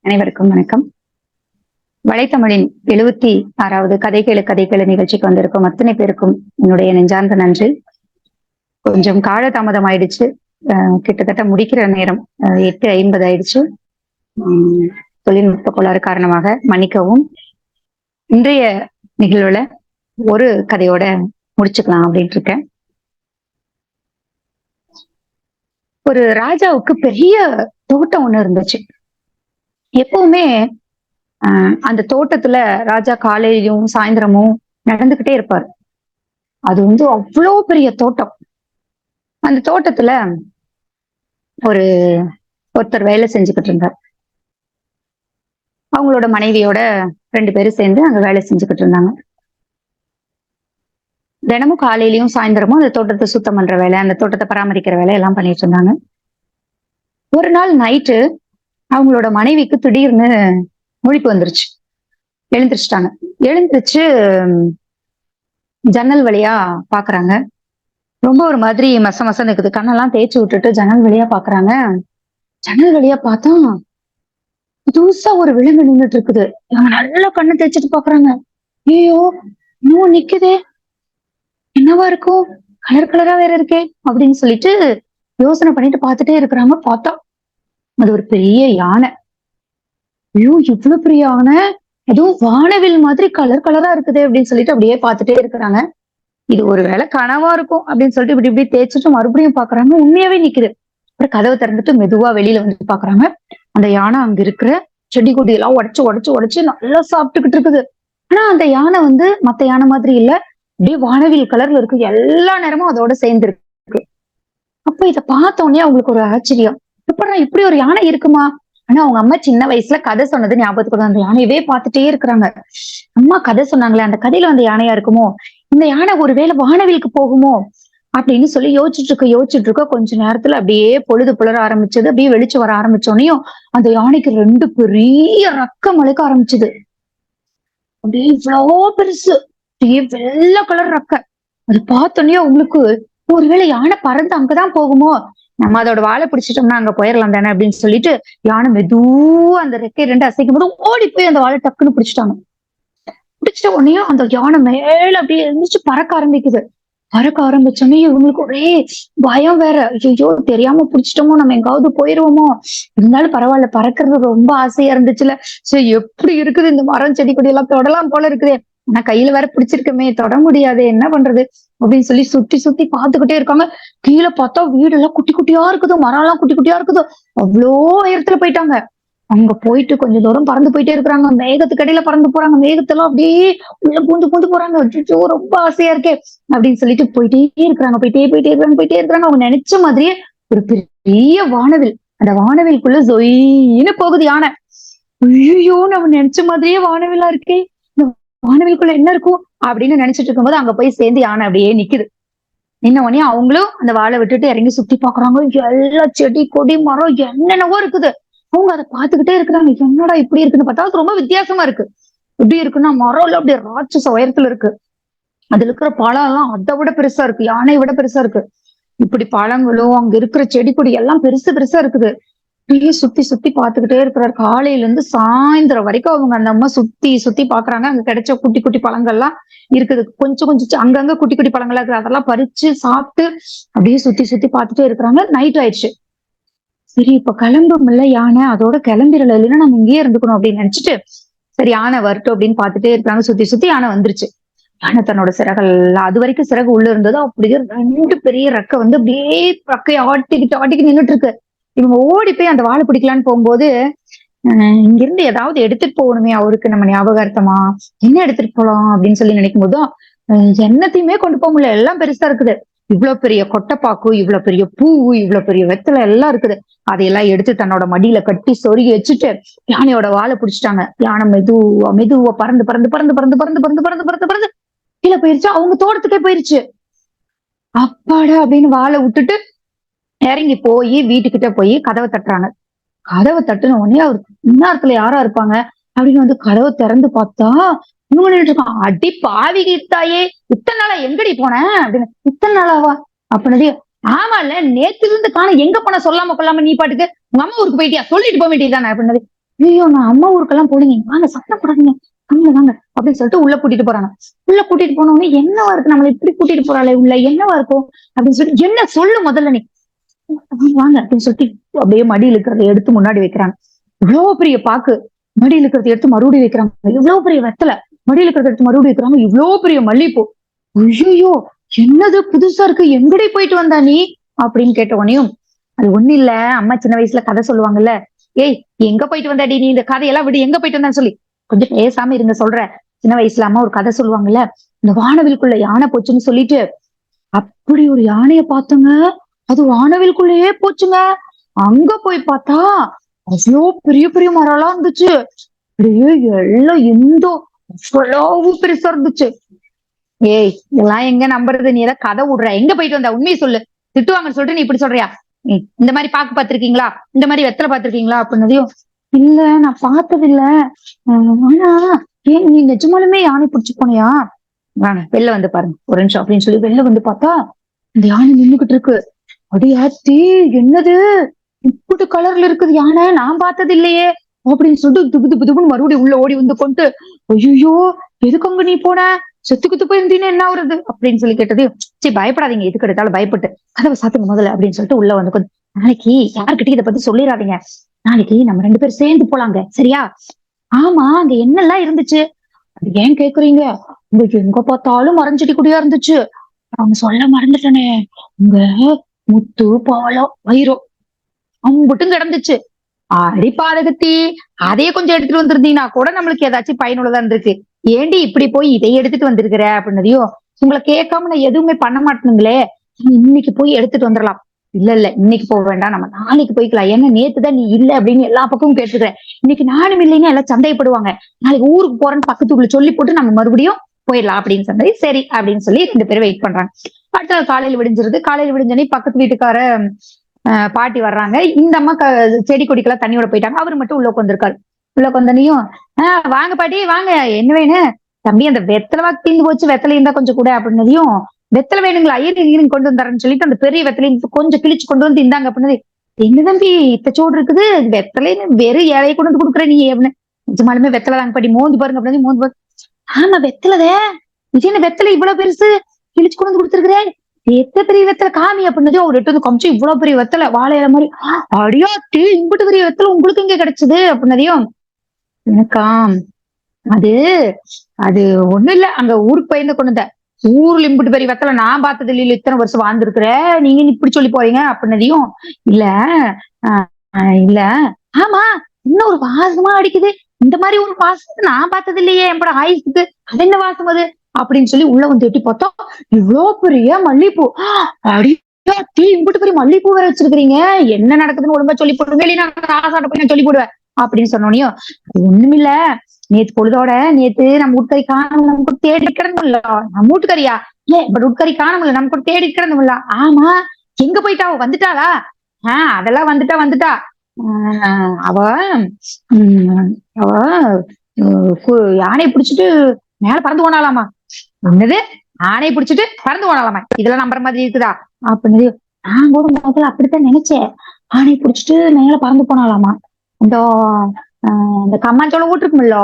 அனைவருக்கும் வணக்கம். வலைத்தமிழின் 76வது கதை கேளு நிகழ்ச்சிக்கு வந்திருக்கும் அத்தனை பேருக்கும் என்னுடைய நெஞ்சார்ந்த நன்றி. கொஞ்சம் காலதாமதம் ஆயிடுச்சு. கிட்டத்தட்ட முடிக்கிற நேரம் 8:50 ஆயிடுச்சு. தொழில்நுட்ப கோளாறு காரணமாக மன்னிக்கவும். இன்றைய நிகழ்வுல ஒரு கதையோட முடிச்சுக்கலாம் அப்படின்ட்டு இருக்கேன். ஒரு ராஜாவுக்கு பெரிய தோட்டம் ஒண்ணு இருந்துச்சு. எப்பவுமே அந்த தோட்டத்துல ராஜா காலையிலும் சாயந்தரமும் நடந்துகிட்டே இருப்பாரு. அது அவ்வளோ பெரிய தோட்டம். அந்த தோட்டத்துல ஒருத்தர் வேலை செஞ்சுக்கிட்டு இருந்தார். அவங்களோட மனைவியோட 2 பேரும் சேர்ந்து அங்க வேலை செஞ்சுக்கிட்டு இருந்தாங்க. தினமும் காலையிலயும் சாயந்தரமும் அந்த தோட்டத்தை சுத்தம் பண்ற வேலை, அந்த தோட்டத்தை பராமரிக்கிற வேலை எல்லாம் பண்ணிட்டு இருந்தாங்க. ஒரு நாள் நைட்டு அவங்களோட மனைவிக்கு திடீர்னு முழிப்பு வந்துருச்சு. எழுந்திரிச்சிட்டாங்க. எழுந்திரிச்சு ஜன்னல் வழியா பாக்குறாங்க. ரொம்ப ஒரு மாதிரி மசன்னு இருக்குது. கண்ணெல்லாம் தேய்ச்சி விட்டுட்டு ஜன்னல் வழியா பாக்குறாங்க. ஜன்னல் வழியா பார்த்தா புதுசா ஒரு விலங்கு நின்றுட்டு இருக்குது. அவங்க நல்லா கண்ணை தேய்ச்சிட்டு பாக்குறாங்க. ஐயோ இன்னும் நிக்குதே, என்னவா இருக்கும், கலர் கலரா வேற இருக்கே அப்படின்னு சொல்லிட்டு யோசனை பண்ணிட்டு பாத்துட்டே இருக்கிறாங்க. பார்த்தா அது ஒரு பெரிய யானை. ஐயோ இவ்வளவு பெரிய யானை, அதுவும் வானவில் மாதிரி கலர் கலரா இருக்குது அப்படின்னு சொல்லிட்டு அப்படியே பார்த்துட்டே இருக்கிறாங்க. இது ஒருவேளை கனவா இருக்கும் அப்படின்னு சொல்லிட்டு இப்படி இப்படி தேய்ச்சிட்டு மறுபடியும் பாக்குறாங்க. உண்மையாவே நிக்குது. அப்புறம் கதவை திறந்துட்டு மெதுவா வெளியில வந்து பாக்குறாங்க. அந்த யானை அங்க இருக்கிற செடி கொடி எல்லாம் உடைச்சு உடைச்சு உடைச்சு நல்லா சாப்பிட்டுக்கிட்டு இருக்குது. ஆனா அந்த யானை மத்த யானை மாதிரி இல்ல, அப்படியே வானவில் கலர்ல இருக்கு. எல்லா நேரமும் அதோட சேர்ந்து இருக்கு. அப்ப இதை பார்த்தோன்னே அவங்களுக்கு ஒரு ஆச்சரியம். இப்படி ஒரு யானை இருக்குமா? ஆனா அவங்க அம்மா சின்ன வயசுல கதை சொன்னது ஞாபகத்துக்கு அந்த யானையவே பார்த்துட்டே இருக்கிறாங்க. அம்மா கதை சொன்னாங்களே, அந்த கதையில அந்த யானையா இருக்குமோ, இந்த யானை ஒருவேளை வானவிலுக்கு போகுமோ அப்படின்னு சொல்லி யோசிச்சுட்டு இருக்க கொஞ்ச நேரத்துல அப்படியே பொழுது புலர ஆரம்பிச்சது. அப்படியே வெளிச்சு வர ஆரம்பிச்சோனையும் அந்த யானைக்கு 2 பெரிய ரக்க முளைக்க ஆரம்பிச்சது. அப்படியே இவ்வளோ பெருசு, அப்படியே வெள்ளை கலர் ரக்க. அது பார்த்தோன்னே உங்களுக்கு ஒருவேளை யானை பறந்து அங்கதான் போகுமோ, நம்ம அதோட வாழை பிடிச்சிட்டோம்னா அங்க போயிடலாம் தானே அப்படின்னு சொல்லிட்டு யானை மெதுவா அந்த ரெக்கை 2 அசைக்கும் போது ஓடி போய் அந்த வாழை டக்குன்னு பிடிச்சிட்டாங்க. பிடிச்சிட்ட உடனே அந்த யானை மேல அப்படியே எழுந்துச்சு பறக்க ஆரம்பிக்குது. பறக்க ஆரம்பிச்சோன்னே இவங்களுக்கு ஒரே பயம் வேற. ஐயோ தெரியாம பிடிச்சிட்டோமோ, நம்ம எங்காவது போயிருவோமோ. இருந்தாலும் பரவாயில்ல, பறக்கிறது ரொம்ப ஆசையா இருந்துச்சுல. சரி எப்படி இருக்குது இந்த மரம் செடி கொடி எல்லாம் தொடலாம் போல இருக்குதே, ஆனா கையில வேற பிடிச்சிருக்கமே, தொட முடியாது, என்ன பண்றது அப்படின்னு சொல்லி சுத்தி சுத்தி பாத்துக்கிட்டே இருக்காங்க. கீழே பார்த்தா வீடு எல்லாம் குட்டி குட்டியா இருக்குது, மரம் எல்லாம் குட்டி குட்டியா இருக்குது. அவ்வளோ உயரத்துல போயிட்டாங்க. அங்க போயிட்டு கொஞ்சம் தூரம் பறந்து போயிட்டே இருக்கிறாங்க. மேகத்துக்கு இடையில பறந்து போறாங்க. மேகத்தெல்லாம் அப்படியே உள்ள பூந்து போறாங்க. அச்சோ ரொம்ப ஆசையா இருக்கே அப்படின்னு சொல்லிட்டு போயிட்டே இருக்கிறாங்க. போயிட்டே இருக்கிறாங்க. அவங்க நினைச்ச மாதிரியே ஒரு பெரிய வானவில், அந்த வானவிலுக்குள்ள ஜொயின்னு போகுது யானை. ஐயோ நம்ம நினைச்ச மாதிரியே வானவிலா இருக்கே, வானவிலுக்குள்ள என்ன இருக்கும் அப்படின்னு நினைச்சிட்டு இருக்கும்போது அங்க போய் சேர்ந்து யானை அப்படியே நிக்குது. நின்ன உடனே அவங்களும் அந்த வாழை விட்டுட்டு இறங்கி சுத்தி பாக்குறாங்க. எல்லா செடி கொடி மரம் என்னென்னவோ இருக்குது. அவங்க அதை பார்த்துக்கிட்டே இருக்கிறாங்க. என்னடா இப்படி இருக்குன்னு பார்த்தா ரொம்ப வித்தியாசமா இருக்கு. எப்படி இருக்குன்னா மரம்ல அப்படியே ராட்சச உயரத்துல இருக்கு. அதுல இருக்கிற பழம் எல்லாம் அதை விட பெருசா இருக்கு, யானையை விட பெருசா இருக்கு. இப்படி பழங்களும் அங்க இருக்கிற செடி கொடி எல்லாம் பெருசு பெருசா இருக்குது. அப்படியே சுத்தி சுத்தி பாத்துக்கிட்டே இருக்கிறார். காலையில இருந்து சாயந்தரம் வரைக்கும் அவங்க அந்த அம்மா சுத்தி சுத்தி பாக்குறாங்க. அங்க கிடைச்ச குட்டி குட்டி பழங்கள்லாம் இருக்குது. கொஞ்சம் கொஞ்சம் அங்கங்க குட்டி குட்டி பழங்களா இருக்குது. அதெல்லாம் பறிச்சு சாப்பிட்டு அப்படியே சுத்தி சுத்தி பார்த்துட்டே இருக்கிறாங்க. நைட் ஆயிடுச்சு. சரி இப்ப கிளம்பும்ல யானை, அதோட கிளம்பிடல, இல்லைன்னா நம்ம இங்கேயே இருந்துக்கணும் அப்படின்னு நினைச்சிட்டு சரி யானை வரட்டும் அப்படின்னு பார்த்துட்டே இருக்காங்க. சுத்தி சுத்தி யானை வந்துருச்சு. யானை தன்னோட சிறகள், அது வரைக்கும் சிறகு உள்ள இருந்ததோ அப்படியே 2 பெரிய ரெக்கை அப்படியே ரெக்கையை ஆட்டிக்கிட்டு நின்றுட்டு இருக்கு. இவங்க ஓடி போய் அந்த வாழை பிடிக்கலான்னு போகும்போது இங்கிருந்து ஏதாவது எடுத்துட்டு போகணுமே அவருக்கு, நம்ம ஞாபகார்த்தமா என்ன எடுத்துட்டு போலாம் அப்படின்னு சொல்லி நினைக்கும் போதும் என்னத்தையுமே கொண்டு போக முடியல. எல்லாம் பெருசா இருக்குது. இவ்வளவு பெரிய கொட்டைப்பாக்கு, இவ்வளவு பெரிய பூ, இவ்வளவு பெரிய வெத்தலை எல்லாம் இருக்குது. அதையெல்லாம் எடுத்து தன்னோட மடியில கட்டி சொருகி வச்சுட்டு யானையோட வாழை பிடிச்சிட்டாங்க. யானை மெதுவா மெதுவா பறந்து பறந்து பறந்து பறந்து பறந்து பறந்து பறந்து பறந்து பறந்து கீழே போயிருச்சு. அவங்க தோட்டத்துக்கே போயிருச்சு. அப்பாடா அப்படின்னு வாழை விட்டுட்டு இறங்கி போய் வீட்டுக்கிட்ட போய் கதவை தட்டுறாங்க. கதவை தட்டுன உடனே அவர் இந்நேரத்துல யாரா இருப்பாங்க அப்படின்னு கதவை திறந்து பார்த்தா இவங்க நின்றுட்டு இருக்கான். அடி பாவி தாயே, இத்தனை நாளா எங்கடி போன அப்படின்னு. இத்தனை நாளாவா அப்படின்னது, ஆமா இல்ல நேத்துல இருந்து காண, எங்க போன சொல்லாம கொள்ளாம நீ பாட்டுக்கு உங்க அம்மா ஊருக்கு போயிட்டியா, சொல்லிட்டு போக வேண்டியதுதானே அப்படின்னது. ஐயோ நான் அம்மா ஊருக்கெல்லாம் போனீங்க, வாங்க சத்தம் போடாதீங்க, வாங்க வாங்க அப்படின்னு சொல்லிட்டு உள்ள கூட்டிட்டு போறாங்க. உள்ள கூட்டிட்டு போனோடனே என்னவா இருக்கு, நம்மள இப்படி கூட்டிட்டு போறாளே உள்ள, என்னவா இருக்கும் அப்படின்னு சொல்லி, என்ன சொல்லு முதல்ல நீ, வாங்க அப்படின்னு சொல்லிட்டு அப்படியே மடியில இருக்கிறத எடுத்து முன்னாடி வைக்கிறாங்க. இவ்வளவு பெரிய பாக்கு மடியில இருக்கிறத எடுத்து மறுபடியும் வைக்கிறாங்க. இவ்வளவு பெரிய வெத்தலை மடியில இருக்கிறத எடுத்து மறுபடியும் வைக்கிறாங்க. இவ்வளவு பெரிய மல்லிப்பூ. ஐயோ என்னது புதுசா இருக்கு, எங்கடி போயிட்டு வந்தா நீ அப்படின்னு கேட்ட உடனேயும், அது ஒண்ணு இல்ல, அம்மா சின்ன வயசுல கதை சொல்லுவாங்கல்ல, ஏய் எங்க போயிட்டு வந்தாடி நீ, இந்த கதையெல்லாம் விடு, எங்க போயிட்டு வந்தான்னு சொல்லி கொஞ்சம் பேசாம இருங்க சொல்றேன். சின்ன வயசுல அம்மா ஒரு கதை சொல்லுவாங்கல்ல, இந்த வானவில்குள்ள யானை போச்சுன்னு சொல்லிட்டு, அப்படி ஒரு யானைய பார்த்தோங்க. அது வானவில்குள்ளேயே போச்சுங்க. அங்க போய் பார்த்தா அவ்வளோ பெரிய பெரிய மரம் எல்லாம் இருந்துச்சு. அப்படியே எல்லாம் எந்தோ அவ்வளவு பெருசா இருந்துச்சு. ஏய் இதெல்லாம் எங்க நம்புறது, நீ ஏதாவது கதை விடுற, எங்க போயிட்டு வந்தா உண்மையை சொல்லு, திட்டுவாங்கன்னு சொல்லிட்டு நீ இப்படி சொல்றியா, இந்த மாதிரி பாக்கு பாத்திருக்கீங்களா, இந்த மாதிரி வெத்தலை பாத்திருக்கீங்களா அப்படின்னதையும், இல்ல நான் பார்த்தது இல்ல, ஆனா ஏன் நீ நிஜமாலுமே யானை பிடிச்சு போனியா, வாங்க வெளில வந்து பாருங்க ஒரு நிமிஷம் அப்படின்னு சொல்லி வெளில வந்து பார்த்தா இந்த யானை நின்னுகிட்டு இருக்கு. அடியாத்தி என்னது இப்படி கலர்ல இருக்குது யானை, நான் பார்த்தது இல்லையே அப்படின்னு சொல்லிட்டு துபு துபு துபுன்னு மறுபடியும் உள்ள ஓடி வந்து கொண்டு, ஐயோ எதுக்கு அங்க நீ போன, செத்து குத்து போயிருந்தீன்னு என்ன வருது அப்படின்னு சொல்லி கேட்டது. சரி பயப்படாதீங்க, எதுக்கு எடுத்தாலும் பயப்பட்டு கதவை சாத்துங்க முதல்ல அப்படின்னு சொல்லிட்டு உள்ள வந்து கொஞ்சம், நாளைக்கு யாருக்கிட்டையும் இதை பத்தி சொல்லிடாதீங்க, நாளைக்கு நம்ம 2 பேரும் சேர்ந்து போலாங்க சரியா. ஆமா அங்க என்னெல்லாம் இருந்துச்சு, அது ஏன் கேக்குறீங்க, உங்களுக்கு எங்க பார்த்தாலும் மரஞ்செடி கொடியா இருந்துச்சு, அவங்க சொல்ல மறந்துட்டனே, உங்க முத்து பவளம் வைரம் அம்புட்டும் கிடந்துச்சு. அடி பாதகத்தி, அதையே கொஞ்சம் எடுத்துட்டு வந்திருந்தீங்கன்னா கூட நம்மளுக்கு ஏதாச்சும் பயனுள்ளதா இருந்திருக்கு, ஏண்டி இப்படி போய் இதை எடுத்துட்டு வந்திருக்கிற அப்படின்னதையும், உங்களை கேட்காம நான் எதுவுமே பண்ண மாட்டேனுங்களே, இன்னைக்கு போய் எடுத்துட்டு வந்துடலாம். இல்ல இல்ல இன்னைக்கு போக வேண்டாம், நம்ம நாளைக்கு போய்க்கலாம், ஏன்னா நேத்துதான் நீ இல்ல அப்படின்னு எல்லா பக்கமும் கேட்டுக்கிறேன், இன்னைக்கு நானும் இல்லைன்னு எல்லாம் சந்தேகப்படுவாங்க, நாளைக்கு ஊருக்கு போறேன்னு பக்கத்துக்குள்ள சொல்லி போட்டு நம்ம மறுபடியும் போயிடலாம் அப்படின்னு சொன்னது. சரி அப்படின்னு சொல்லி 2 பேரும் வெயிட் பண்றாங்க. அடுத்த நாள் காலையில விடிஞ்சிருது. காலையில விடிஞ்சோடனே பக்கத்து வீட்டுக்கார பாட்டி வர்றாங்க. இந்த அம்மா செடி கொடிக்கெல்லாம் தண்ணியோட போயிட்டாங்க. அவரு மட்டும் உள்ள உட்காந்துருக்காரு. உள்ள உட்காந்தனையும், வாங்க பாட்டி வாங்க, என்ன வேணும், தம்பி அந்த வெத்தலை வாக்கு தீர்ந்து போச்சு, வெத்தலை இருந்தா கொஞ்சம் கூட அப்படின்னதையும், வெத்தலை வேணுங்களா, ஐயர் கொண்டு வந்தாருன்னு சொல்லிட்டு அந்த பெரிய வெத்தலையும் கொஞ்சம் கிழிச்சு கொண்டு வந்து இந்தாங்க அப்படின்னது. என்ன தம்பி இத்தச்சோடு இருக்குது, வெத்தலைன்னு வெறும் இலையை கொண்டு வந்து கொடுக்குற நீ அப்படின்னு, நிஜமாலுமே வெத்தலை தாங்க பாட்டி, மோந்து பாருங்க அப்படின்னு மோந்து பாருங்க. ஆமா வெத்தலைதே, இது என்ன வெத்தலை இவ்வளவு பெருசு கிழிச்சு கொண்டு வந்து கொடுத்துருக்குறேன், எத்த பெரிய வெத்தலை காமி அப்படின்னதோ அவர் எட்டு வந்து காமிச்சு, இவ்வளவு பெரிய வெத்தலை வாழை இலை மாதிரி, அடியாட்டி இம்பிட்டு பெரிய வெத்தலை உங்களுக்கு இங்க கிடைச்சது அப்படின்னதையும், எனக்கா அது அது ஒண்ணும் இல்ல, அங்க ஊருக்கு போயிருந்து கொண்டு வந்த, ஊர்ல இம்பிட்டு பெரிய வெத்தலை நான் பார்த்தது இல்ல, இத்தனை வருஷம் வாழ்ந்துருக்குற, நீங்க இப்படி சொல்லி போறீங்க அப்படின்னதையும், இல்ல இல்ல, ஆமா இன்னொரு வாசமா அடிக்குது, இந்த மாதிரி ஒரு வாசத்தை நான் பார்த்தது இல்லையே என்னோட ஆயுசுக்கு, அது என்ன வாசம் அது அப்படின்னு சொல்லி உள்ள வந்து எட்டி பார்த்தோம். இவ்வளவு பெரிய மல்லிகைப்பூ, அடி இம்பிட்டு பெரிய மல்லிகைப்பூ வேற வச்சிருக்கீங்க, என்ன நடக்குதுன்னு ஒழுங்கா சொல்லி போடுங்க, இல்லைன்னா ராசாட்ட போய் நான் சொல்லி போடுவேன் அப்படின்னு சொன்னோனையும், ஒண்ணுமில்ல, நேத்து பொழுதோட நேத்து நம்ம வீட்டுக்கறி காணோம்ல, நமக்கு தேடி கிடந்தோம்ல, நம்ம வீட்டுக்கறியா இல்ல பட் வீட்டுக்கறி காணோம்ல, நமக்கு தேடி கிடந்தோம்ல, ஆமா எங்க போயிட்டா, வந்துட்டாளா, அதெல்லாம் வந்துட்டா அவ அவ யானையை பிடிச்சிட்டு மேல பறந்து போனாலாமா, என்னது ஆணையை பிடிச்சிட்டு பறந்து போனாலாமா, இதெல்லாம் நம்புற மாதிரி இருக்குதா அப்படின்னு, நான் கூட முதல்ல அப்படித்தான் நினைச்சேன், ஆணையை பிடிச்சிட்டு மேல பறந்து போனாலாமா, இந்த இந்த கம்மாஞ்சோளம் ஓட்டுருக்குமில்லோ,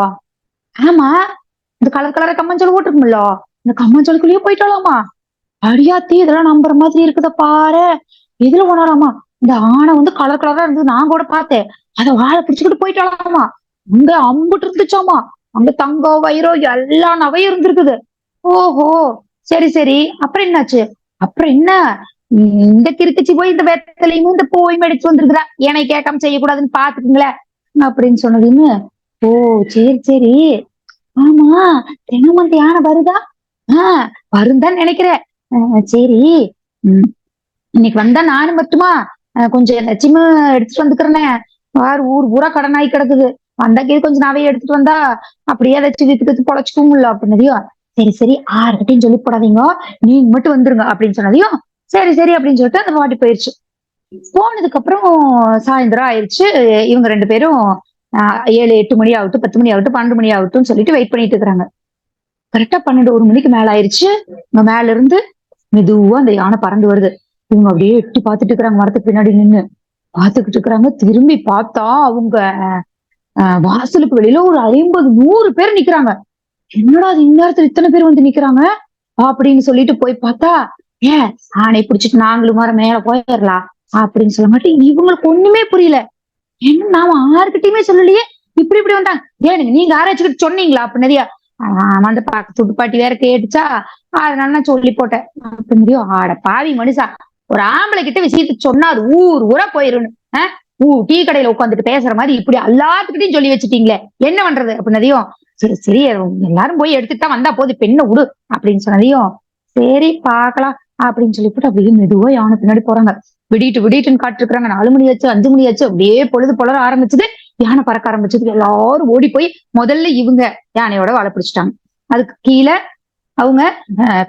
ஆமா இந்த கலர் கலர கம்மாஞ்சோளம் ஓட்டுருக்குமில்லோ, இந்த கம்மாஞ்சோளக்குள்ளேயே போயிட்டாலாமா, அடியாத்தி இதெல்லாம் நம்புற மாதிரி இருக்குத பாரு, எதுல போனாலாமா, இந்த ஆணை வந்து கலர் கலரா இருந்தது நான் கூட பார்த்தேன், அத வாழை பிடிச்சுக்கிட்டு போயிட்டாலாமா, அங்க அம்புட்டு இருந்துச்சாமா, அங்க தங்கம் வைரம் எல்லா நகையும் இருந்திருக்குது. ஓஹோ சரி சரி அப்புறம் என்னாச்சு, அப்புறம் என்ன, இந்த கிறுக்குச்சி போய் இந்த வெத்தலையும் இந்த பூவையும் அடிச்சு வந்திருக்கிறா, ஏனை கேட்காம செய்யக்கூடாதுன்னு பாத்துக்குங்களேன் அப்படின்னு சொன்னதுன்னு, ஓ சரி சரி, ஆமா தினமும் அந்த யானை வருதா, வருந்தான்னு நினைக்கிறேன், சரி இன்னைக்கு வந்தா நானும் மட்டுமா, கொஞ்சம் லட்சுமி எடுத்துட்டு வந்துக்கிறேனே, வாரு ஊர் பூரா கடனாய் கிடக்குது, வந்தாக்கே கொஞ்சம் நவையை எடுத்துட்டு வந்தா அப்படியே வச்சு வித்துக்கு பொழைச்சுக்கும்ல அப்படின்னதையும், சரி சரி யாருக்கிட்டையும் சொல்லி போடாதீங்க, நீங்க மட்டும் வந்துருங்க அப்படின்னு சொன்னதையும், சரி சரி அப்படின்னு சொல்லிட்டு அந்த பாட்டி போயிடுச்சு. போனதுக்கு அப்புறம் சாயந்தரம் ஆயிடுச்சு. இவங்க 2 பேரும் 7, 8 மணி ஆகட்டும், 10 மணி ஆகட்டும், 12 மணி ஆகட்டும் சொல்லிட்டு வெயிட் பண்ணிட்டு இருக்கிறாங்க. கரெக்டா 12, 1 மணிக்கு மேல ஆயிடுச்சு. இங்க மேல இருந்து மெதுவா அந்த யானை பறந்து வருது. இவங்க அப்படியே எட்டி பார்த்துட்டு இருக்கிறாங்க, மரத்துக்கு பின்னாடி நின்னு பாத்துக்கிட்டு இருக்கிறாங்க. திரும்பி பார்த்தா அவங்க வாசலுக்கு வெளியில ஒரு 50 100 பேர் நிக்கிறாங்க. என்னடா அது இந்நேரத்துல இத்தனை பேர் வந்து நிக்கிறாங்க அப்படின்னு சொல்லிட்டு போய் பார்த்தா, ஏன் ஆனை பிடிச்சிட்டு நாங்களும் வர மேல போயிடலாம் அப்படின்னு சொல்ல மாட்டேன். இவங்களுக்கு ஒண்ணுமே புரியல. என்ன நாம யாருக்கிட்டயுமே சொல்லலையே, இப்படி இப்படி வந்தாங்க. ஏனுங்க நீங்க ஆராய்ச்சிக்கிட்டு சொன்னீங்களா அப்படின்னதையா, வந்து பக்கத்து பாட்டி வேற கேட்டுச்சா, அதனால நான் சொல்லி போட்டேன் அப்படின்னதையோ. ஆட பாவி மனுஷா, ஒரு ஆம்பளை கிட்ட விஷயத்த சொன்னா அது ஊர் ஊரா போயிருன்னு டீ கடையில உட்காந்துட்டு பேசுற மாதிரி இப்படி எல்லாத்துக்கிட்டையும் சொல்லி வச்சுட்டீங்களே, என்ன பண்றது அப்படின்னதையும். சரி சரி எல்லாரும் போய் எடுத்துட்டா வந்தா போது பெண்ணை விடு அப்படின்னு சொன்னதையும். சரி பாக்கலாம் அப்படின்னு சொல்லி போட்டு அப்படியே மெதுவா யானை பின்னாடி போறாங்க. விடிட்டுன்னு காட்டிருக்காங்க. 4 மணி ஆச்சு 5 மணி ஆச்சு, அப்படியே பொழுது புலர ஆரம்பிச்சது. யானை பறக்க ஆரம்பிச்சது. எல்லாரும் ஓடி போய் முதல்ல இவங்க யானையோட வாழை பிடிச்சிட்டாங்க. அதுக்கு கீழே அவங்க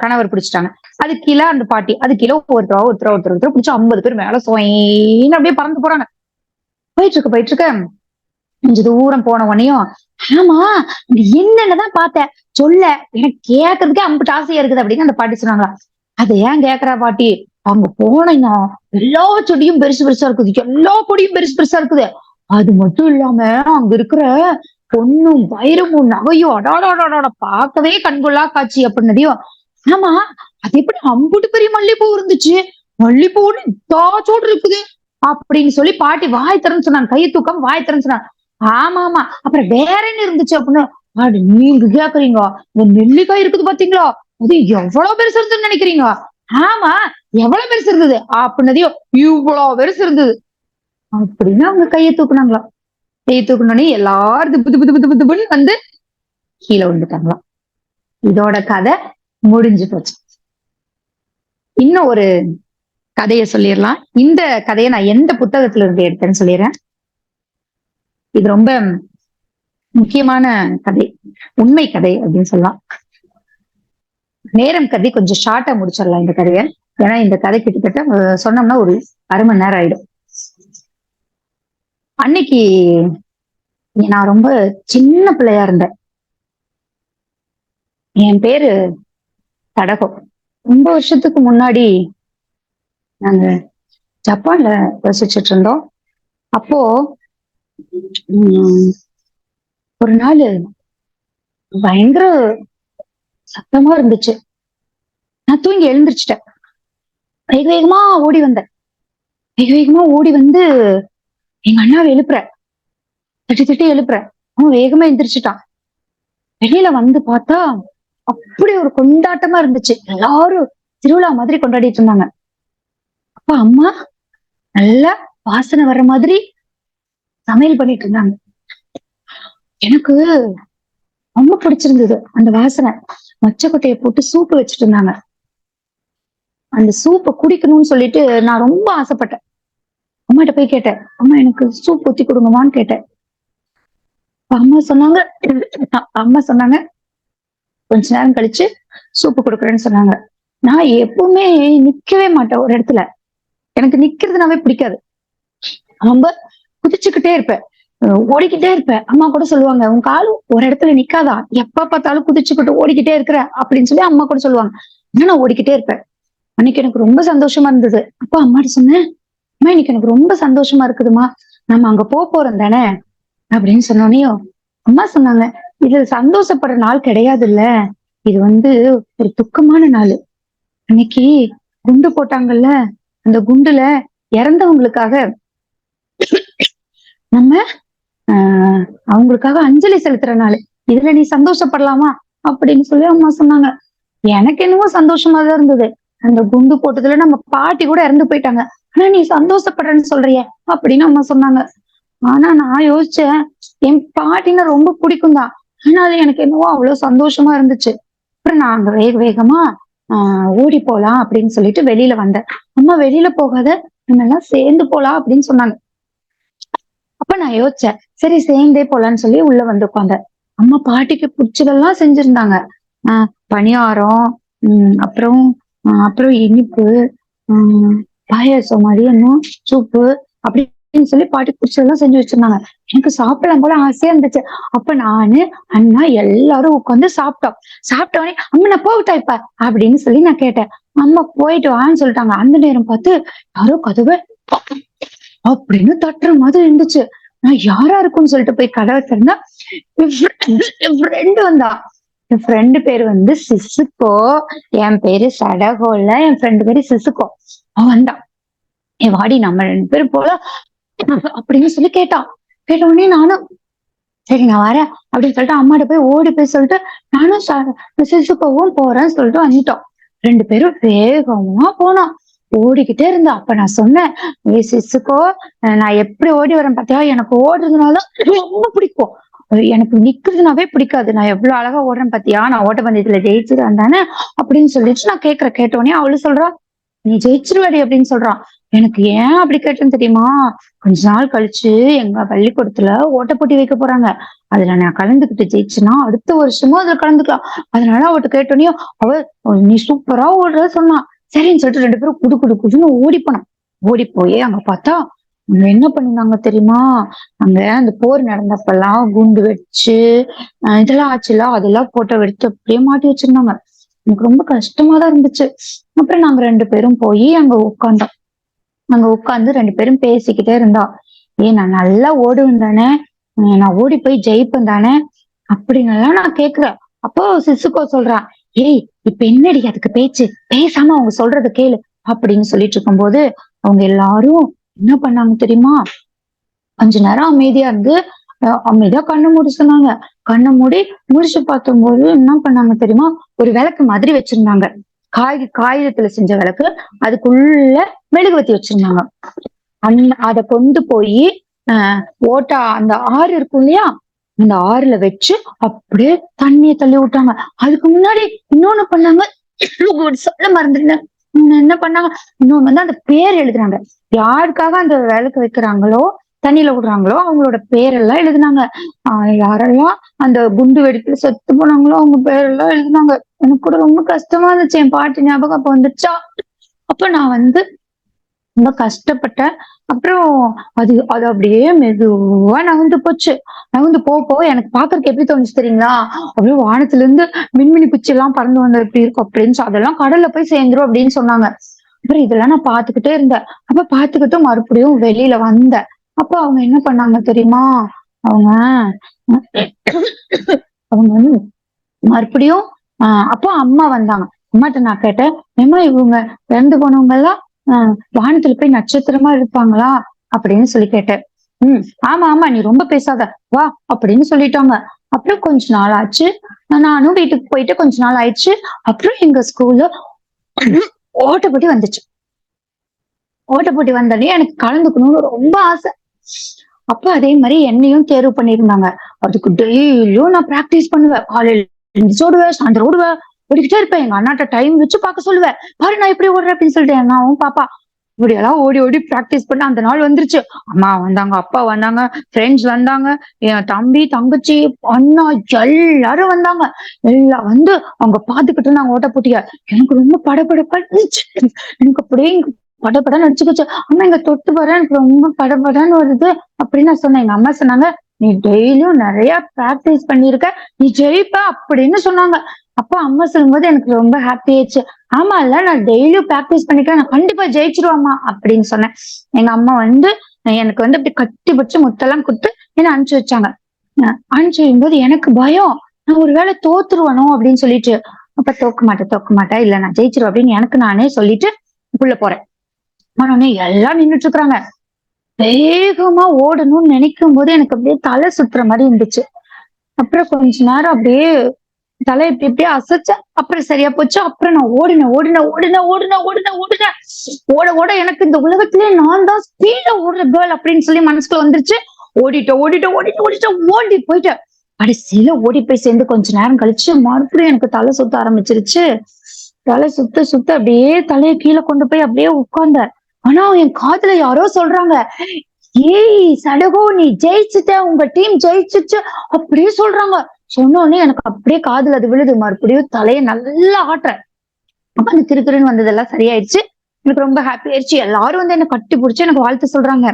கணவர் பிடிச்சிட்டாங்க. அதுக்கு கீழே அந்த பாட்டி, அது கீழே ஒருத்தர் பிடிச்சு 50 பேர் மேல சோயின்னு அப்படியே பறந்து போறாங்க. போயிட்டு இருக்க கொஞ்சம் தூரம் போன உடனேயும், ஆமா நீ என்னென்னதான் பார்த்த சொல்ல, எனக்கு கேட்கறதுக்கே அம்புட்டு ஆசையா இருக்குது அப்படின்னு அந்த பாட்டி சொன்னாங்களா. அதை ஏன் கேக்குறா பாட்டி, அங்க போனீங்க எல்லா செடியும் பெருசு பெருசா இருக்குது, எல்லா கொடியும் பெருசு பெருசா இருக்குது. அது மட்டும் இல்லாம அங்க இருக்கிற பொண்ணும் வைரமும் நகையும் அடாடாடாட பார்க்கவே கண்கொள்ளா காட்சி அப்படின்னதையும். ஆமா அது எப்படி அம்புட்டு பெரிய மல்லிகைப்பூ இருந்துச்சு, மல்லிகைப்பூன்னு இத்தாச்சோடு இருக்குது அப்படின்னு சொல்லி பாட்டி வாய் திறன்னு சொன்னாங்க. கையை தூக்கம் வாய் திறன்னு சொன்னாங்க. ஆமா ஆமா அப்புறம் வேற என்ன இருந்துச்சு அப்படின்னு நீங்க கேக்குறீங்க. இந்த நெல்லிக்காய் இருக்குது பாத்தீங்களா, அது எவ்வளவு பெருசு இருந்துன்னு நினைக்கிறீங்க. ஆமா எவ்வளவு பெருசு இருந்தது அப்படின்னதையும். இவ்வளவு பெருசு இருந்தது அப்படின்னு அவங்க கையை தூக்குனாங்களாம். கையை தூக்கணுன்னே எல்லாரும் திப்பு வந்து கீழே விழுந்துட்டாங்களாம். இதோட கதை முடிஞ்சு போச்சு. இன்னும் ஒரு கதையை சொல்லிடலாம். இந்த கதையை நான் எந்த புத்தகத்துல இருந்து எடுத்தேன்னு சொல்லிடுறேன். இது ரொம்ப முக்கியமான கதை, உண்மை கதை அப்படின்னு சொல்லலாம். நேரம் கதை கொஞ்சம் ஷார்ட்டா முடிச்சிடலாம் இந்த கதையை. ஏன்னா இந்த கதை கிட்டத்தட்ட சொன்னோம்னா ஒரு 1/2 மணி நேரம் ஆயிடும். அன்னைக்கு நான் ரொம்ப சின்ன பிள்ளையா இருந்தேன். என் பேரு தடகம். ரொம்ப வருஷத்துக்கு முன்னாடி நாங்க ஜப்பான்ல வசிச்சுட்டு இருந்தோம். அப்போ ஒரு நாள் பயங்கர சத்தமா இருந்துச்சு. நான் தூங்கி எழுந்திரிச்சிட்டேன். வேக வேகமா ஓடி வந்தேன். வேக வேகமா ஓடி வந்து எங்க அண்ணாவை எழுப்புறேன். தட்டி எழுப்புறேன். அவன் வேகமா எந்திரிச்சுட்டான். வெளியில வந்து பார்த்தா அப்படி ஒரு கொண்டாட்டமா இருந்துச்சு. எல்லாரும் திருவிழா மாதிரி கொண்டாடிட்டு இருந்தாங்க. அப்ப அம்மா நல்லா வாசனை வர்ற மாதிரி சமையல் பண்ணிட்டு இருந்தாங்க. எனக்கு ரொம்ப பிடிச்சிருந்தது அந்த வாசனை. மொச்சக்கொட்டையை போட்டு சூப்பு வச்சுட்டு இருந்தாங்க. அந்த சூப்பை குடிக்கணும்னு சொல்லிட்டு நான் ரொம்ப ஆசைப்பட்டேன். அம்மாட்ட போய் கேட்டேன், அம்மா எனக்கு சூப் ஊத்தி கொடுங்கம்மான்னு கேட்டேன். அம்மா சொன்னாங்க கொஞ்ச நேரம் கழிச்சு சூப்பு கொடுக்குறேன்னு சொன்னாங்க. நான் எப்பவுமே நிக்கவே மாட்டேன் ஒரு இடத்துல. எனக்கு நிக்கிறதுனாவே பிடிக்காது. ரொம்ப குதிச்சுக்கிட்டே இருப்பேன், ஓடிக்கிட்டே இருப்பேன். அம்மா கூட சொல்லுவாங்க, உன் கால் ஒரு இடத்துல நிக்காதா, எப்ப பார்த்தாலும் குதிச்சுக்கிட்டு ஓடிக்கிட்டே இருக்கிற அப்படின்னு சொல்லி அம்மா கூட சொல்லுவாங்க. நான் ஓடிக்கிட்டே இருப்பேன். அன்னைக்கு எனக்கு ரொம்ப சந்தோஷமா இருந்தது. அப்பா அம்மாட்ட சொன்னேன், அம்மா இன்னைக்கு எனக்கு ரொம்ப சந்தோஷமா இருக்குதுமா, நம்ம அங்க போறோம் தானே அப்படின்னு சொன்னோனையும் அம்மா சொன்னாங்க, இது சந்தோஷப்படுற நாள் கிடையாது இல்ல, இது ஒரு துக்கமான நாள். அன்னைக்கு குண்டு போட்டாங்கல்ல, அந்த குண்டுல இறந்தவங்களுக்காக நம்ம அவங்களுக்காக அஞ்சலி செலுத்துற நாள். இதுல நீ சந்தோஷப்படலாமா அப்படின்னு சொல்லி அம்மா சொன்னாங்க. எனக்கு என்னவோ சந்தோஷமா தான் இருந்தது. அந்த குண்டு போட்டதுல நம்ம பாட்டி கூட இறந்து போயிட்டாங்க, ஆனா நீ சந்தோஷப்படுறேன்னு சொல்றிய அப்படின்னு அம்மா சொன்னாங்க. ஆனா நான் யோசிச்சேன், என் பாட்டினா ரொம்ப பிடிக்கும் தான், ஆனா அது எனக்கு என்னவோ அவ்வளவு சந்தோஷமா இருந்துச்சு. அப்புறம் நான் அங்க வேகமா ஓடி போலாம் அப்படின்னு சொல்லிட்டு வெளியில வந்தேன். அம்மா வெளியில போகாத, நம்ம எல்லாம் சேர்ந்து போலாம் அப்படின்னு சொன்னாங்க. அப்ப நான் யோசிச்சேன், சரி சேர்ந்தே போலான்னு சொல்லி உள்ள வந்து உட்காந்தேன். அம்மா பாட்டிக்கு பிடிச்சதெல்லாம் செஞ்சிருந்தாங்க. பணியாரம், அப்புறம் இனிப்பு, பாயாசம் மாதிரி இன்னும் சூப்பு அப்படின்னு சொல்லி பாட்டி பிடிச்சதெல்லாம் செஞ்சு வச்சிருந்தாங்க. எனக்கு சாப்பிடலாம் போல ஆசையா இருந்துச்சு. அப்ப நானு அண்ணா எல்லாரும் உட்காந்து சாப்பிட்டோம். சாப்பிட்டவனே அம்மா நான் போகட்டா இப்ப அப்படின்னு சொல்லி நான் கேட்டேன். அம்மா போயிட்டு வான்னு சொல்லிட்டாங்க. அந்த நேரம் பார்த்து யாரோ கதவை அப்படின்னு தட்டுற மாதிரி இருந்துச்சு. நான் யாரா இருக்கும்னு சொல்லிட்டு போய் கதவை திறந்தா என் ஃப்ரெண்டு வந்தா. என் ஃப்ரெண்டு பேரு வந்து சிசுகோ. என் பேரு சடகோ இல்ல, என் ஃப்ரெண்டு பேரு சிசுகோ. அவ வந்தா. வாடி நம்ம 2 பேரும் போலாம் அப்படின்னு சொல்லி கேட்டா. கேட்ட உடனே நானும் சரி நான் வரேன் அப்படின்னு சொல்லிட்டு அம்மாட்ட போய் ஓடி போய் சொல்லிட்டு நானும் சிசுகவும் போறேன்னு சொல்லிட்டு வந்துட்டோம். 2 பேரும் வேகமா போனோம். ஓடிக்கிட்டே இருந்தா. அப்ப நான் சொன்னேன், ஏ சிசுக்கோ, நான் எப்படி ஓடி வரேன் பாத்தியா, எனக்கு ஓடுறதுனால ரொம்ப பிடிக்கும். எனக்கு நிக்கிறதுனாவே பிடிக்காது. நான் எவ்வளவு அழகா ஓடுறேன் பாத்தியா, நான் ஓட்டப்பந்தயத்துல ஜெயிச்சிருவேன் தானே அப்படின்னு சொல்லிட்டு நான் கேட்கிறேன். கேட்டோடனே அவளு சொல்றா, நீ ஜெயிச்சிருவாடி அப்படின்னு சொல்றான். எனக்கு ஏன் அப்படி கேட்டேன்னு தெரியுமா? கொஞ்ச நாள் கழிச்சு எங்க பள்ளிக்கூடத்துல ஓட்டப் போட்டி வைக்க போறாங்க. அதுல நான் கலந்துக்கிட்டு ஜெயிச்சேன்னா அடுத்த வருஷமும் அதுல கலந்துக்கலாம். அதனால அவட்ட கேட்டோனே அவ நீ சூப்பரா ஓடுற சொன்னா. சரின்னு சொல்லிட்டு 2 பேரும் குடு குடு குடுன்னு ஓடி போனோம். ஓடி போய் அங்க பார்த்தா அங்க என்ன பண்ணிருந்தாங்க தெரியுமா? அங்க அந்த போர் நடந்தப்பல்லாம் குண்டு வச்சு இதெல்லாம் ஆச்சுல்ல, அதெல்லாம் போட்டோ எடுத்து அப்படியே மாட்டி வச்சிருந்தாங்க. எனக்கு ரொம்ப கஷ்டமா தான் இருந்துச்சு. அப்புறம் நாங்க 2 பேரும் போய் அங்க உட்கார்ந்தோம். அங்க உட்கார்ந்து 2 பேரும் பேசிக்கிட்டே இருந்தோம். நான் நல்லா ஓடுவேன் தானே, நான் ஓடி போய் ஜெயிப்பேன் தானே அப்படின்னெல்லாம் நான் கேக்குறேன். அப்போ சிசுகோ சொல்றான், ஏய் இப்ப என்னடி அதுக்கு பேச்சு, பேசாம அவங்க சொல்றத கேளு அப்படின்னு சொல்லிட்டு இருக்கும்போது அவங்க எல்லாரும் என்ன பண்ணாங்க தெரியுமா? கொஞ்ச நேரம் அமைதியா இருந்து அமைதியா கண்ணு மூடி சொன்னாங்க. கண்ணை மூடி முடிச்சு பார்த்தம்போது என்ன பண்ணாங்க தெரியுமா? ஒரு விளக்கு மாதிரி வச்சிருந்தாங்க. காகிதத்துல செஞ்ச விளக்கு. அதுக்குள்ள மெழுகுவர்த்தி வச்சிருந்தாங்க. அத கொண்டு போய் ஆஹ் ஓட்டா அந்த ஆறு இருக்கும் இல்லையா, அந்த ஆறுல வச்சு அப்படியே தண்ணிய தள்ளி விட்டாங்க. அதுக்கு முன்னாடி இன்னொன்னு பண்ணாங்க, சொல்ல மறந்துட்டேன். என்ன பண்ணாங்க, இன்னொன்னு வந்து அந்த பேர் எழுதுறாங்க. யாருக்காக அந்த விளக்கு வைக்கிறாங்களோ, தண்ணியில விடுறாங்களோ அவங்களோட பேரெல்லாம் எழுதுனாங்க. யாரெல்லாம் அந்த குண்டு வெடிப்புல செத்து போனாங்களோ அவங்க பேரெல்லாம் எழுதுனாங்க. எனக்கு கூட ரொம்ப கஷ்டமா இருந்துச்சு. என் பாட்டு ஞாபகம் அப்ப வந்துச்சா. அப்ப நான் வந்து ரொம்ப கஷ்டப்பட்டேன். அப்புறம் அது அது அப்படியே மெதுவா நகர்ந்து போச்சு. நகர்ந்து போக எனக்கு பாக்குறதுக்கு எப்படி தோணுச்சு தெரியுங்களா? அப்படியே வானத்துல இருந்து மின்மினி குச்சி எல்லாம் பறந்து வந்தா எப்படி இருக்கும் அப்படின்னு, அதெல்லாம் கடல்ல போய் சேர்ந்துரும் அப்படின்னு சொன்னாங்க. அப்புறம் இதெல்லாம் நான் பாத்துக்கிட்டே இருந்தேன். அப்ப பாத்துக்கிட்டு மறுபடியும் வெளியில வந்தேன். அப்ப அவங்க என்ன பண்ணாங்க தெரியுமா? அவங்க அவங்க வந்து மறுபடியும் அப்போ அம்மா வந்தாங்க. அம்மாட்ட நான் கேட்டேன், ஏம்மா இவங்க இறந்து போனவங்க எல்லாம் வானத்துல போய் நட்சத்திரமா இருப்பாங்களா அப்படின்னு சொல்லி கேட்டேன். ஆமா ஆமா நீ ரொம்ப பேசாத வா அப்படின்னு சொல்லிட்டாங்க. அப்புறம் கொஞ்ச நாள் ஆச்சு. நானும் வீட்டுக்கு போயிட்டு கொஞ்ச நாள் ஆயிடுச்சு. அப்புறம் எங்க ஸ்கூல்ல ஓட்டப்போட்டி வந்துச்சு. ஓட்டப்போட்டி வந்தோடனே எனக்கு கலந்துக்கணும்னு ரொம்ப ஆசை. அப்ப அதே மாதிரி என்னையும் தேர்வு பண்ணிருந்தாங்க. அதுக்கு டெய்லியும் நான் பிராக்டிஸ் பண்ணுவேன். காலையில எழுந்திரிச்சு ஓடுவேன், சாயந்தரம் ஓடுவேன், ஓடிக்கிட்டே இருப்பேன். எங்க அண்ணாட்ட டைம் வச்சு பார்க்க சொல்லுவேன். பாரு நான் எப்படி ஓடுறேன் அப்படின்னு சொல்லிட்டு அண்ணாவும் பாப்பா இப்படி எல்லாம் ஓடி ஓடி பிராக்டிஸ் பண்ண அந்த நாள் வந்துருச்சு. அம்மா வந்தாங்க, அப்பா வந்தாங்க, ஃப்ரெண்ட்ஸ் வந்தாங்க, என் தம்பி தங்கச்சி அண்ணா எல்லாரும் வந்தாங்க. எல்லாம் வந்து அவங்க பாத்துக்கிட்டு இருந்தாங்க ஓட்ட போட்டிய. எனக்கு ரொம்ப படபடப்பா இருந்துச்சு. எனக்கு அப்படியே படபடன்னு அடிச்சுக்கிச்சு. அம்மா இங்க தொட்டு வர எனக்கு ரொம்ப படபடன்னு வருது அப்படின்னு நான் சொன்னேன். எங்க அம்மா சொன்னாங்க, நீ டெய்லியும் நிறைய பிராக்டிஸ் பண்ணிருக்க, நீ ஜெயிப்ப அப்படின்னு சொன்னாங்க. அப்ப அம்மா சொல்லும்போது எனக்கு ரொம்ப ஹாப்பி ஆயிடுச்சு. ஆமா இல்ல நான் டெய்லியும் பிராக்டிஸ் பண்ணிக்கிறேன், நான் கண்டிப்பா ஜெயிச்சிருவாமா அப்படின்னு சொன்னேன். எங்க அம்மா வந்து எனக்கு வந்து அப்படி கட்டி பிடிச்சு முத்தெல்லாம் கொடுத்து என்ன அனுப்பிச்சு வச்சாங்க. அனுப்பிச்சு வைக்கும்போது எனக்கு பயம், நான் ஒருவேளை தோத்துருவனோ அப்படின்னு சொல்லிட்டு. அப்ப தோக்க மாட்டேன் இல்ல நான் ஜெயிச்சிருவேன் அப்படின்னு எனக்கு நானே சொல்லிட்டு உள்ள போறேன். ஆனோடனே எல்லாம் நின்றுட்டு இருக்கிறாங்க. வேகமா ஓடணும்னு நினைக்கும் போது எனக்கு அப்படியே தலை சுத்துற மாதிரி இருந்துச்சு. அப்புறம் கொஞ்ச நேரம் அப்படியே தலை இப்படி இப்படியே அசைச்சேன். அப்புறம் சரியா போச்சு. அப்புறம் நான் ஓடினேன் ஓடினேன் ஓடினேன் ஓடினேன் ஓடினேன் ஓடினேன். ஓட ஓட எனக்கு இந்த உலகத்திலே நான் தான் ஸ்பீடா ஓடுற கேர்ள் அப்படின்னு சொல்லி மனசுக்குள்ள வந்துருச்சு. ஓடிட்டேன் ஓடிட்டேன் ஓடிட்டு ஓடிட்டேன் ஓடி போயிட்டேன். கடைசியில ஓடி போய் சேர்ந்து கொஞ்ச நேரம் கழிச்சு மறுபடியும் எனக்கு தலை சுத்த ஆரம்பிச்சிருச்சு. தலை சுத்த சுத்த அப்படியே தலையை கீழே கொண்டு போய் அப்படியே உட்கார்ந்தேன். ஆனா என் காதுல யாரோ சொல்றாங்க, ஏய் சடகோ நீ ஜெயிச்சுட்ட, உங்க டீம் ஜெயிச்சுச்சு அப்படியே சொல்றாங்க. சொன்னோடனே எனக்கு அப்படியே காதுல அது விழுது. மறுபடியும் தலையை நல்லா ஆட்டுறேன். அப்ப அந்த திருக்குறன்னு வந்ததெல்லாம் சரியாயிடுச்சு. எனக்கு ரொம்ப ஹாப்பி ஆயிடுச்சு. எல்லாரும் வந்து என்ன கட்டி பிடிச்சு எனக்கு வாழ்த்து சொல்றாங்க.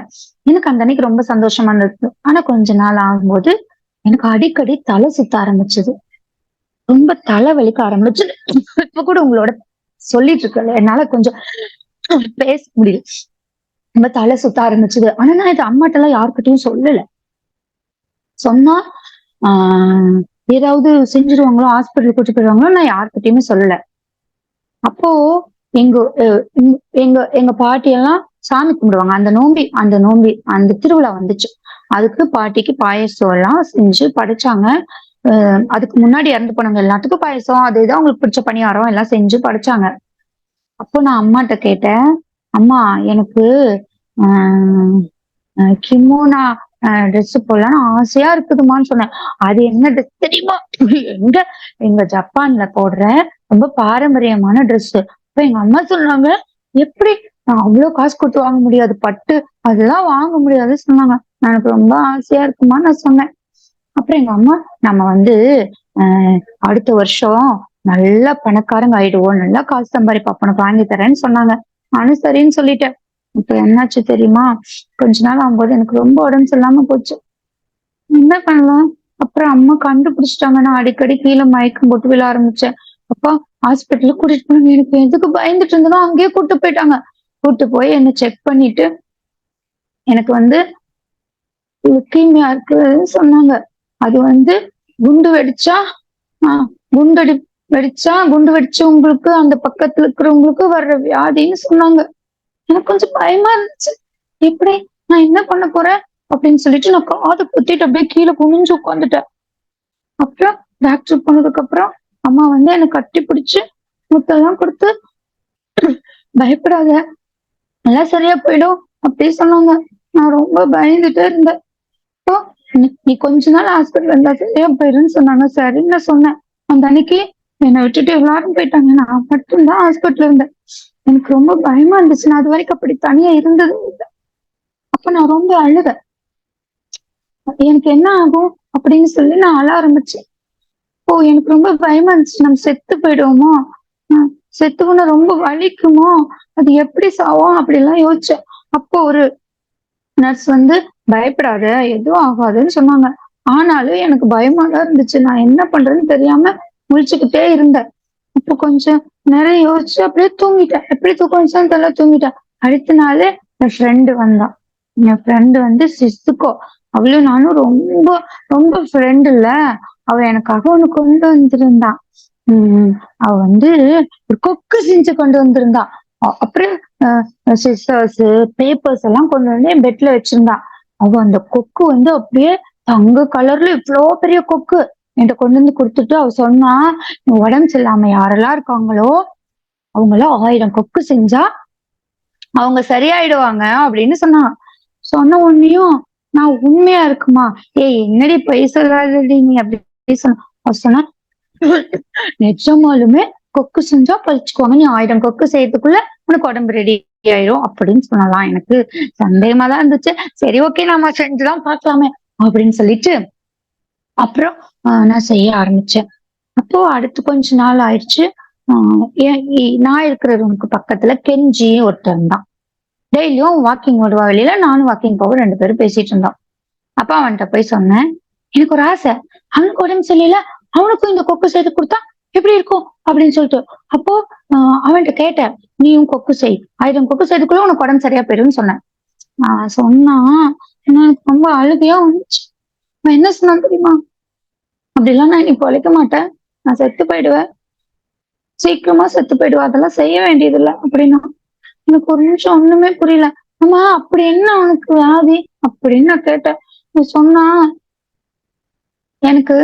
எனக்கு அந்த அன்னைக்கு ரொம்ப சந்தோஷமா இருந்தது. ஆனா கொஞ்ச நாள் ஆகும்போது எனக்கு அடிக்கடி தலை சுத்த ஆரம்பிச்சது. ரொம்ப தலை வலிக்க ஆரம்பிச்சது. இப்ப கூட உங்களோட சொல்லிட்டு இருக்கல என்னால கொஞ்சம் பேச முடியல. ரொம்ப தலை சுத்த ஆரம்பிச்சது. ஆனா நான் இது அம்மாட்ட எல்லாம் யாருக்கிட்டையும் சொல்லல. சொன்னா ஆஹ் ஏதாவது செஞ்சுருவாங்களோ, ஹாஸ்பிட்டல் கூட்டிட்டு போயிருவாங்களோ, நான் யார்கிட்டயுமே சொல்லல. அப்போ எங்க எங்க எங்க பாட்டி எல்லாம் சாமி கும்பிடுவாங்க. அந்த திருவிழா வந்துச்சு. அதுக்கு பாட்டிக்கு பாயாசம் எல்லாம் செஞ்சு படைச்சாங்க. அதுக்கு முன்னாடி இறந்து போனவங்க எல்லாத்துக்கும் பாயாசம், அது இது அவங்களுக்கு பிடிச்ச பணியாரம் எல்லாம் செஞ்சு படைச்சாங்க. அப்போ நான் அம்மாட்ட கேட்டேன், "அம்மா எனக்கு ஆஹ் கிமோனா ட்ரெஸ் போடலான்னு ஆசையா இருக்குதுமான்னு சொன்னேன். அது என்ன ட்ரெஸ் தெரியுமா? எங்க எங்க ஜப்பான்ல போடுற ரொம்ப பாரம்பரியமான ட்ரெஸ். அப்ப எங்க அம்மா சொன்னாங்க, எப்படி நான் அவ்வளவு காசு கொடுத்து வாங்க முடியாது, பட்டு அதெல்லாம் வாங்க முடியாது சொன்னாங்க. எனக்கு ரொம்ப ஆசையா இருக்குமா நான் சொன்னேன். அப்புறம் எங்க அம்மா, நம்ம வந்து அடுத்த வருஷம் நல்லா பணக்காரங்க ஆயிடுவோம், நல்லா காசு சம்பாதிப்போம், அப்ப உனக்கு வாங்கி தரேன்னு சொன்னாங்க. நானும் சரின்னு சொல்லிட்டேன். இப்ப என்னாச்சு தெரியுமா? கொஞ்ச நாள் ஆகும்போது எனக்கு ரொம்ப உடம்பு சரியில்லாம போச்சு. என்ன பண்ணலாம்? அப்புறம் அம்மா கண்டுபிடிச்சிட்டாங்க. நான் அடிக்கடி கீழே மயக்கம் போட்டு விழ ஆரம்பிச்சேன். அப்பா ஹாஸ்பிட்டலுக்கு கூட்டிட்டு போனாங்க. எனக்கு எதுக்கு பயந்துட்டு இருந்தனோ அங்கேயே கூட்டிட்டு போயிட்டாங்க. கூட்டிட்டு போய் என்ன செக் பண்ணிட்டு எனக்கு வந்து லுக்கீமியா இருக்குன்னு சொன்னாங்க. அது வந்து குண்டு வெடிச்சா ஆஹ் குண்டடி குண்டு வெடிச்சவங்களுக்கு அந்த பக்கத்துல இருக்கிறவங்களுக்கு வர்ற வியாதின்னு சொன்னாங்க. எனக்கு கொஞ்சம் பயமா இருந்துச்சு. எப்படி நான் என்ன பண்ண போறேன் அப்படின்னு சொல்லிட்டு நான் காதை குத்திட்டு அப்படியே கீழே குனிஞ்சு உட்காந்துட்டேன். அப்புறம் டாக்டர் போனதுக்கு அப்புறம் அம்மா வந்து என்னை கட்டி பிடிச்சு முத்தெல்லாம் கொடுத்து, பயப்படாத, எல்லாம் சரியா போயிடும் அப்படின்னு சொன்னாங்க. நான் ரொம்ப பயந்துட்டே இருந்தேன். அப்போ நீ கொஞ்ச நாள் ஹாஸ்பிட்டல் இருந்தா சரியா போயிருன்னு சொன்னாங்க. சரின்னு நான் சொன்னேன். அந்த அன்னைக்கு என்னை விட்டுட்டு எல்லாரும் போயிட்டாங்க. நான் மட்டும்தான் ஹாஸ்பிட்டல் இருந்தேன். எனக்கு ரொம்ப பயமா இருந்துச்சு. நான் அது வரைக்கும் அப்படி தனியா இருந்தது இல்லை. அப்ப நான் ரொம்ப அழுதேன். எனக்கு என்ன ஆகும் அப்படின்னு சொல்லி நான் அழ ஆரம்பிச்சேன். ஓ, எனக்கு ரொம்ப பயமா இருந்துச்சு. நம்ம செத்து போயிடுவோமோ, செத்து போனா ரொம்ப வலிக்குமோ, அது எப்படி சாவோம் அப்படிலாம் யோசிச்சேன். அப்போ ஒரு நர்ஸ் வந்து, பயப்படாத, எதுவும் ஆகாதுன்னு சொன்னாங்க. ஆனாலும் எனக்கு பயமா தான் இருந்துச்சு. நான் என்ன பண்றேன்னு தெரியாம முழிச்சுக்கிட்டே இருந்தேன். அப்போ கொஞ்சம் நேரம் யோசிச்சு அப்படியே தூங்கிட்டேன். எப்படி தூக்கம் வந்துச்சுன்னு தெரியல, தூங்கிட்டேன். அடுத்த நாளு என் ஃப்ரெண்டு வந்தா. என் ஃப்ரெண்டு வந்து சிஸ்துக்கோ, அவளும் நானும் ரொம்ப ரொம்ப ஃப்ரெண்ட் இல்ல. அவ எனக்காக ஒண்ணு கொண்டு வந்திருந்தா. அவ வந்து ஒரு கொக்கு செஞ்சு கொண்டு வந்திருந்தா. அப்புறம் சிசர்ஸ், பேப்பர்ஸ் எல்லாம் கொண்டு வந்து என் பெட்ல வச்சிருந்தா. அவ அந்த கொக்கு வந்து அப்படியே தங்க கலர்ல இவ்வளோ பெரிய கொக்கு என்கிட்ட கொண்டு வந்து கொடுத்துட்டு அவ சொன்னா, உடம்பு சரியில்லாம யாரெல்லாம் இருக்காங்களோ அவங்களாம் 1000 கொக்கு செஞ்சா அவங்க சரியாயிடுவாங்க அப்படின்னு சொன்னான். சொன்ன உடனேயும் நான் உண்மையா இருக்குமா, ஏய் என்னடி பொய் சொல்லாதடி நீ அப்படி சொன்ன. அவ சொன்னா, நிஜமாலுமே கொக்கு செஞ்சா பழிச்சுக்குவாங்க, நீ 1000 கொக்கு செய்யறதுக்குள்ள உனக்கு உடம்பு ரெடி ஆயிரும் அப்படின்னு சொன்னலாம். எனக்கு சந்தேகமா தான் இருந்துச்சு. சரி, ஓகே, நம்ம செஞ்சுதான் பார்க்கலாமே அப்படின்னு சொல்லிட்டு அப்புறம் நான் செய்ய ஆரம்பிச்சேன். அப்போ அடுத்து கொஞ்ச நாள் ஆயிடுச்சு. நான் இருக்கிற ரூமுக்கு பக்கத்துல கெஞ்சி ஒருத்தன் தான். டெய்லியும் வாக்கிங் வருவா வெளியில, நானும் வாக்கிங் போக 2 பேரும் பேசிட்டு இருந்தோம். அப்பா அவன்கிட்ட போய் சொன்னேன், எனக்கு ஒரு ஆசை, அவனுக்கு உடம்பு சரியில்ல, அவனுக்கும் இந்த கொக்கு செய்து கொடுத்தா எப்படி இருக்கும் அப்படின்னு சொல்லிட்டு. அப்போ அவன்கிட்ட கேட்டேன், நீயும் கொக்கு செய், 1000 கொக்கு செய்துக்குள்ள உனக்கு உடம்பு சரியா போயிடும்னு சொன்னேன். சொன்னா எனக்கு ரொம்ப அழுகையா வந்துச்சு. நான் என்ன சொன்னான் தெரியுமா? அப்படிலாம் நான் இன்னைக்கு பொழைக்க மாட்டேன், நான் செத்து போயிடுவேன், சீக்கிரமா செத்து போயிடுவேன், அதெல்லாம் செய்ய வேண்டியது இல்லை அப்படின்னா. எனக்கு ஒரு நிமிஷம் ஒண்ணுமே புரியல. ஆமா, அப்படி என்ன அவனுக்கு வியாதி அப்படின்னு நான் கேட்டேன். சொன்னா, எனக்கு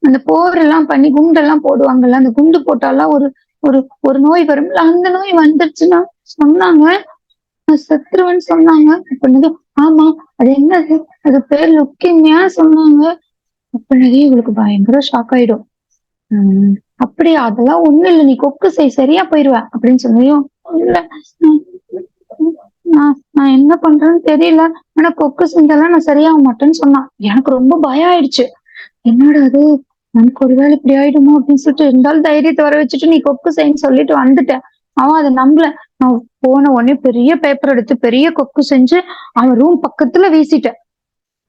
அந்த போர் எல்லாம் பண்ணி குண்டெல்லாம் போடுவாங்கல்ல, அந்த குண்டு போட்டாலாம் ஒரு ஒரு ஒரு நோய் வரும்ல, அந்த நோய் வந்துருச்சுன்னா சொன்னாங்க, நான் செத்துருவேன்னு சொன்னாங்க அப்படின்னது. ஆமா, அது என்னது, அது பேர் லுக்கிமியா சொன்னாங்க அப்படின்னதே இவளுக்கு பயங்கர ஷாக் ஆயிடும். அப்படியா, அதெல்லாம் ஒண்ணும் இல்லை, நீ கொக்கு செய், சரியா போயிருவ அப்படின்னு சொன்னியும். இல்ல, நான் என்ன பண்றேன்னு தெரியல, ஆனா கொக்கு செஞ்சாலாம் நான் சரியாக மாட்டேன்னு சொன்னான். எனக்கு ரொம்ப பயம் ஆயிடுச்சு. என்னடா அது, நமக்கு ஒருவேளை இப்படி ஆயிடுமோ அப்படின்னு சொல்லிட்டு இருந்தாலும் தைரியத்தை வர வச்சுட்டு நீ கொக்கு செய்ன்னு சொல்லிட்டு வந்துட்டேன். அவன் அதை நம்பல. நான் போன உடனே பெரிய பேப்பர் எடுத்து பெரிய கொக்கு செஞ்சு அவன் ரூம் பக்கத்துல வீசிட்டேன்.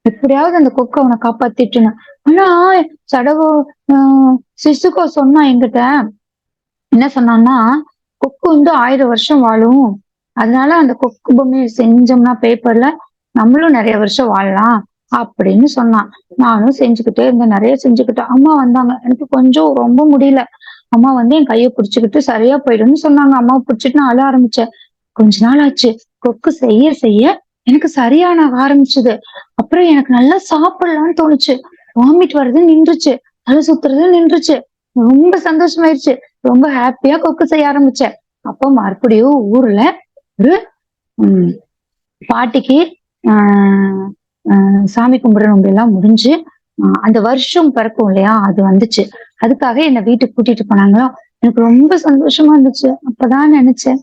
எப்படியாவது அந்த கொக்கு அவனை காப்பாத்திட்டுன்னு. ஆனா சடவு சிசுக்கோ சொன்னா என்கிட்ட, என்ன சொன்னான்னா, கொக்கு வந்து 1000 வருஷம் வாழும், அதனால அந்த கொக்கு பொம்மையை செஞ்சோம்னா பேப்பர்ல நம்மளும் நிறைய வருஷம் வாழலாம் அப்படின்னு சொன்னான். நானும் செஞ்சுக்கிட்டே இருந்தேன், நிறைய செஞ்சுக்கிட்டேன். அம்மா வந்தாங்க, எனக்கு கொஞ்சம் ரொம்ப முடியல. அம்மா வந்து என் கைய புடிச்சுக்கிட்டு சரியா போயிடும்னு சொன்னாங்க. அம்மாவ புடிச்சிட்டு நான் அழ ஆரம்பிச்சேன். கொஞ்ச நாள் ஆச்சு. கொக்கு செய்ய செய்ய எனக்கு சரியான ஆரம்பிச்சது. அப்புறம் எனக்கு நல்லா சாப்பிடலாம்னு தோணுச்சு. வாமிட் வர்றது நின்றுச்சு. தலை சுத்துறது நின்றுச்சு. ரொம்ப சந்தோஷமாயிருச்சு. ரொம்ப ஹாப்பியா கொக்கு செய்ய ஆரம்பிச்சேன். அப்போ மறுபடியும் ஊர்ல ஒரு ம் பாட்டிக்கு ஆஹ் சாமி கும்பிடுற நோம்பெல்லாம் முடிஞ்சு அந்த வருஷம் பிறக்கும் இல்லையா, அது வந்துச்சு. அதுக்காக என்ன வீட்டுக்கு கூட்டிட்டு போனாங்களா, எனக்கு ரொம்ப சந்தோஷமா இருந்துச்சு. அப்பதான் நினைச்சேன்,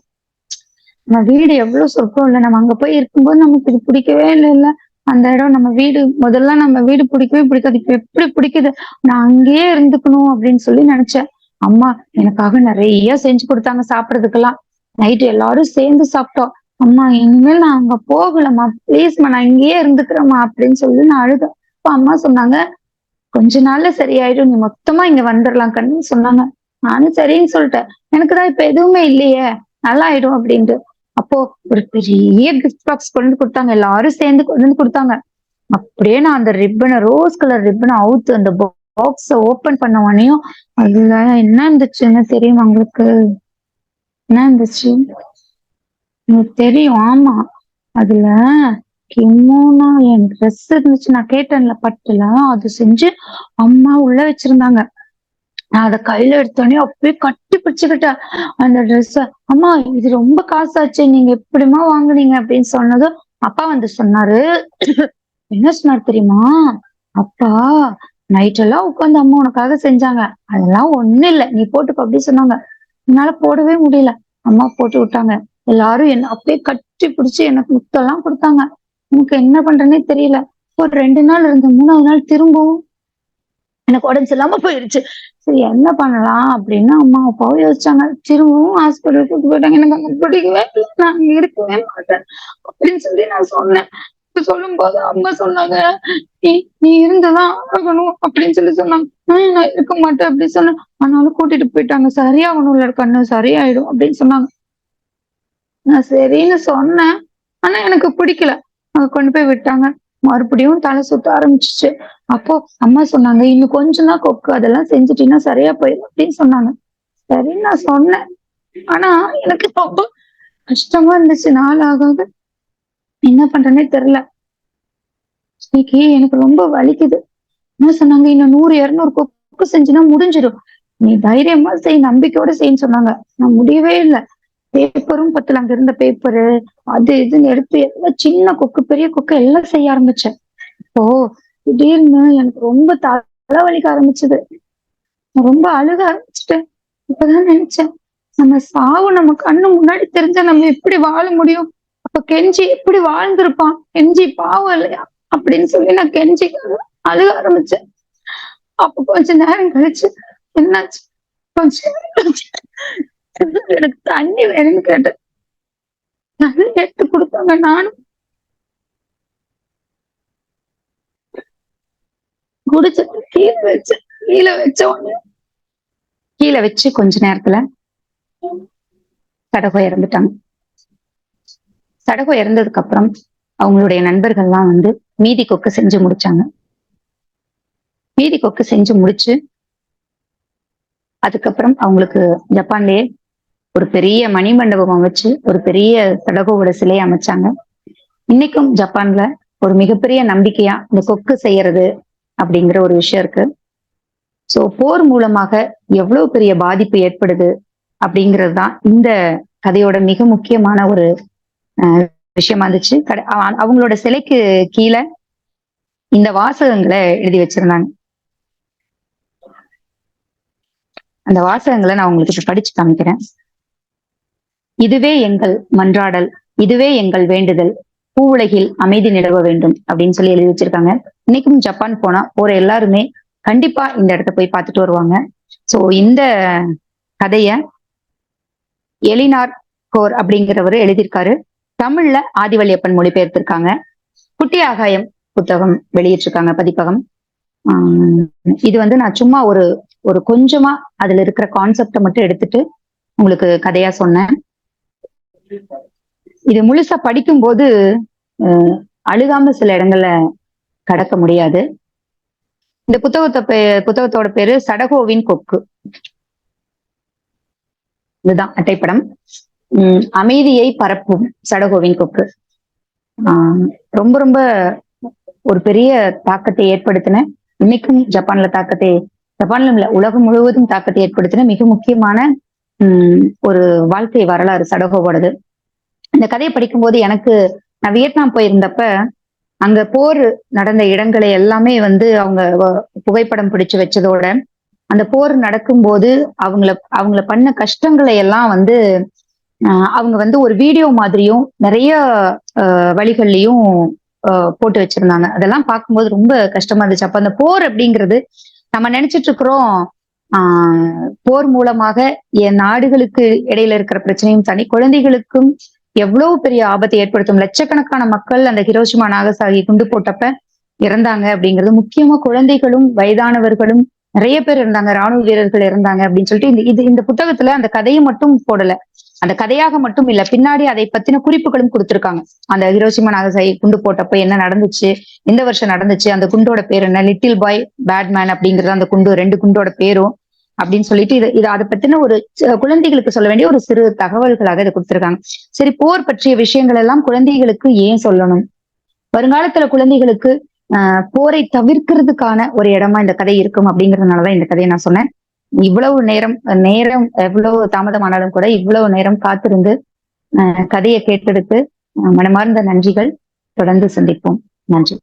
நம்ம வீடு எவ்வளவு சொர்க்கம் இல்ல. நம்ம அங்க போய் இருக்கும்போது நமக்கு இது பிடிக்கவே இல்லைல்ல. அந்த இடம் நம்ம வீடு முதல்ல நம்ம வீடு பிடிக்கவே பிடிக்காது. இப்ப எப்படி பிடிக்குது. நான் அங்கேயே இருந்துக்கணும் அப்படின்னு சொல்லி நினைச்சேன். அம்மா எனக்காக நிறைய செஞ்சு கொடுத்தாங்க சாப்பிடறதுக்கெல்லாம். நைட்டு எல்லாரும் சேர்ந்து சாப்பிட்டோம். அம்மா இனிமேல் நான் அங்க போகலம்மா, ப்ளீஸ்மா நான் இங்கேயே இருந்துக்கிறேம்மா அப்படின்னு சொல்லி நான் அழுதேன். அப்ப அம்மா சொன்னாங்க, கொஞ்ச நாள்ல சரியாயிடும், நீ மொத்தமா இங்க வந்துடலாம் கண்ணு சொன்னாங்க. நானும் சரின்னு சொல்லிட்டேன். எனக்குதான் இப்ப எதுவுமே இல்லையே, நல்லா ஆயிடும் அப்படின்ட்டு. அப்போ ஒரு பெரிய கிஃப்ட் பாக்ஸ் கொண்டு வந்து கொடுத்தாங்க. எல்லாரும் சேர்ந்து கொண்டு வந்து கொடுத்தாங்க. அப்படியே நான் அந்த ரிப்பனை, ரோஸ் கலர் ரிப்பனை அவுத்து அந்த பாக்ஸ ஓபன் பண்ண உடனேயும் அதுல என்ன இருந்துச்சுன்னு தெரியுமா உங்களுக்கு? என்ன இருந்துச்சு? எனக்கு தெரியும். ஆமா. அதுல கிமோனோ என் ட்ரெஸ் இருந்துச்சு. நான் கேட்டேன்ல பட்டுல, அது செஞ்சு அம்மா உள்ள வச்சிருந்தாங்க. நான் அத கையில எடுத்தோடனே அப்படியே கட்டி பிடிச்சுக்கிட்டேன் அந்த ட்ரெஸ்ஸ. அம்மா இது ரொம்ப காசாச்சு, நீங்க எப்படிம்மா வாங்குனீங்க அப்படின்னு சொன்னதும் அப்பா வந்து சொன்னாரு. என்ன சொன்னாரு தெரியுமா? அப்பா நைட் எல்லாம் உட்கார்ந்து அம்மா உனக்காக செஞ்சாங்க. அதெல்லாம் ஒண்ணும் இல்ல, நீ போட்டுக்கோ அப்படி சொன்னாங்க. என்னால போடவே முடியல. அம்மா போட்டு விட்டாங்க. எல்லாரும் என்ன அப்படியே கட்டி பிடிச்சு எனக்கு முத்தெல்லாம் கொடுத்தாங்க. எனக்கு என்ன பண்றேன்னே தெரியல. ஒரு 2 நாள் இருந்த, 3வது நாள் திரும்பவும் எனக்கு உடம்பு சரியில்லாம போயிடுச்சு. சரி என்ன பண்ணலாம் அப்படின்னு அம்மா அப்பாவும் யோசிச்சாங்க. திரும்பவும் ஹாஸ்பிட்டல் கூட்டிட்டு போயிட்டாங்க. எனக்கு அங்க பிடிக்கவே இல்லை, நான் அங்க இருக்கவே மாட்டேன் அப்படின்னு சொல்லி நான் சொன்னேன். சொல்லும்போது அம்மா சொன்னாங்க, நீ நீ இருந்துதான் ஆகணும் அப்படின்னு சொல்லி சொன்னாங்க. நான் இருக்க மாட்டேன் அப்படின்னு சொன்னேன். ஆனாலும் கூட்டிட்டு போயிட்டாங்க. சரியாகணும்ல கண்ணு, சரியாயிடும் அப்படின்னு சொன்னாங்க. நான் சரின்னு சொன்னேன். ஆனா எனக்கு பிடிக்கல. அங்க கொண்டு போய் விட்டாங்க. மறுபடியும் தலை சுத்த ஆரம்பிச்சுச்சு. அப்போ அம்மா சொன்னாங்க, இன்னும் கொஞ்சம் தான் கொக்கு, அதெல்லாம் செஞ்சுட்டீங்கன்னா சரியா போயிடும் அப்படின்னு சொன்னாங்க. சரின்னு நான் சொன்னேன். ஆனா எனக்கு ரொம்ப கஷ்டமா இருந்துச்சு. நாள் ஆக ஆக என்ன பண்றேன்னே தெரியல. இன்னைக்கு எனக்கு ரொம்ப வலிக்குது. என்ன சொன்னாங்க, இன்னும் 100, 200 கொக்கு செஞ்சுன்னா முடிஞ்சிடும். நீ தைரியமா செய், நம்பிக்கையோட செய்ன்னு சொன்னாங்க. நான் முடியவே இல்லை. பேப்பரும் பத்தல. அங்க இருந்த பேப்பரு அது இதுன்னு எடுத்து எல்லாம் சின்ன கொக்கு பெரிய கொக்கு எல்லாம் செய்ய ஆரம்பிச்சேன். இப்போ திடீர்னு எனக்கு ரொம்ப தலைவலிக்க ஆரம்பிச்சது. நான் ரொம்ப அழுக ஆரம்பிச்சுட்டேன். இப்பதான் நினைச்சேன், நம்ம சாவு நம்ம கண்ணு முன்னாடி தெரிஞ்சா நம்ம எப்படி வாழ முடியும்? அப்ப கெஞ்சி எப்படி வாழ்ந்திருப்பான்? கெஞ்சி பாவம் இல்லையா அப்படின்னு சொல்லி நான் கெஞ்சி அழுக ஆரம்பிச்சேன். அப்ப கொஞ்ச நேரம் கழிச்சு என்னாச்சு, கொஞ்ச நேரம் கழிச்சு எனக்கு தண்ணி வேணும்னு கேட்டேன். தண்ணி எடுத்து கொடுத்தாங்க. நானும் குடிச்சிட்டு கீழே வச்ச உடனே கீழே வச்சு கொஞ்ச நேரத்துல சடகோ இறந்துட்டாங்க. சடகோ இறந்ததுக்கு அப்புறம் அவங்களுடைய நண்பர்கள்லாம் வந்து மீதி கொக்கு செஞ்சு முடிச்சாங்க. மீதி கொக்கு செஞ்சு முடிச்சு அதுக்கப்புறம் அவங்களுக்கு ஜப்பான்லயே ஒரு பெரிய மணிமண்டபம் அமைச்சு ஒரு பெரிய சடகோவோட சிலையை அமைச்சாங்க. இன்னைக்கும் ஜப்பான்ல ஒரு மிகப்பெரிய நம்பிக்கையா இந்த கொக்கு செய்யறது அப்படிங்கிற ஒரு விஷயம் இருக்கு. சோ போர் மூலமாக எவ்வளவு பெரிய பாதிப்பு ஏற்படுது அப்படிங்கிறது தான் இந்த கதையோட மிக முக்கியமான ஒரு விஷயமா இருந்துச்சு. அவங்களோட சிலைக்கு கீழே இந்த வாசகங்களை எழுதி வச்சிருந்தாங்க. அந்த வாசகங்களை நான் உங்களுக்கு படிச்சு காமிக்கிறேன். இதுவே எங்கள் மன்றாடல், இதுவே எங்கள் வேண்டுதல், பூவுலகில் அமைதி நிலவ வேண்டும் அப்படின்னு சொல்லி எழுதி வச்சிருக்காங்க. இன்னைக்கும் ஜப்பான் போனா போற எல்லாருமே கண்டிப்பா இந்த இடத்த போய் பார்த்துட்டு வருவாங்க. சோ இந்த கதைய எலினார் கோர் அப்படிங்கிறவரு எழுதியிருக்காரு. தமிழ்ல ஆதிவள்ளியப்பன் மொழிபெயர்த்திருக்காங்க. குட்டி ஆகாயம் புத்தகம் வெளியிட்டிருக்காங்க, பதிப்பகம். இது வந்து நான் சும்மா ஒரு ஒரு கொஞ்சமா அதுல இருக்கிற கான்செப்டை மட்டும் எடுத்துட்டு உங்களுக்கு கதையா சொன்னேன். இது முழுசா படிக்கும் போது அழுகாம சில இடங்கள்ல கடக்க முடியாது. இந்த புத்தகத்தோட பேரு சடகோவின் கொக்கு. இதுதான் அட்டைப்படம். அமைதியை பரப்பும் சடகோவின் கொக்கு. ஆஹ் ரொம்ப ரொம்ப ஒரு பெரிய தாக்கத்தை ஏற்படுத்தின, இன்னைக்கும் ஜப்பான்ல இல்ல, உலகம் முழுவதும் தாக்கத்தை ஏற்படுத்தின மிக முக்கியமான ஒரு வாழ்க்கை வரலாறு சடகோவோடது. இந்த கதையை படிக்கும்போது எனக்கு, நான் வியட்நாம் போயிருந்தப்ப அங்க போர் நடந்த இடங்களை எல்லாமே அவங்க புகைப்படம் பிடிச்சு வச்சதோட, அந்த போர் நடக்கும்போது அவங்கள பண்ண கஷ்டங்களை எல்லாம் அவங்க ஒரு வீடியோ மாதிரியும் நிறைய வழிகள்லயும் போட்டு வச்சிருந்தாங்க. அதெல்லாம் பார்க்கும்போது ரொம்ப கஷ்டமா இருந்துச்சு. அப்ப அந்த போர் அப்படிங்கிறது நம்ம நினைச்சிட்டு இருக்கிறோம், போர் மூலமாக என் நாடுகளுக்கு இடையில இருக்கிற பிரச்சனையும் தனி குழந்தைகளுக்கும் எவ்வளவு பெரிய ஆபத்தை ஏற்படுத்தும். லட்சக்கணக்கான மக்கள் அந்த ஹிரோஷிமா நாகசாகி குண்டு போட்டப்ப இறந்தாங்க அப்படிங்கிறது, முக்கியமா குழந்தைகளும் வயதானவர்களும் நிறைய பேர் இருந்தாங்க, ராணுவ வீரர்கள் இருந்தாங்க அப்படின்னு சொல்லிட்டு இந்த புத்தகத்துல அந்த கதையை மட்டும் போடல, அந்த கதையாக மட்டும் இல்ல, பின்னாடி அதை பத்தின குறிப்புகளும் கொடுத்திருக்காங்க. அந்த ஹிரோஷிமா நாகசாகி குண்டு போட்டப்ப என்ன நடந்துச்சு, எந்த வருஷம் நடந்துச்சு, அந்த குண்டோட பேர் என்ன, லிட்டில் பாய் பேட்மேன் அப்படிங்கிறது அந்த குண்டு, 2 குண்டோட பேரும் அப்படின்னு சொல்லிட்டு இது அதை பத்தின ஒரு குழந்தைகளுக்கு சொல்ல வேண்டிய ஒரு சிறு தகவல்களாக இதை கொடுத்திருக்காங்க. சரி, போர் பற்றிய விஷயங்கள் எல்லாம் குழந்தைகளுக்கு ஏன் சொல்லணும்? வருங்காலத்துல குழந்தைகளுக்கு போரை தவிர்க்கிறதுக்கான ஒரு இடமா இந்த கதை இருக்கும் அப்படிங்கறதுனாலதான் இந்த கதையை நான் சொன்னேன். இவ்வளவு நேரம் எவ்வளவு தாமதமானாலும் கூட இவ்வளவு நேரம் காத்திருந்து கதையை கேட்டெடுத்து மனமார்ந்த நன்றிகள். தொடர்ந்து சந்திப்போம். நன்றி.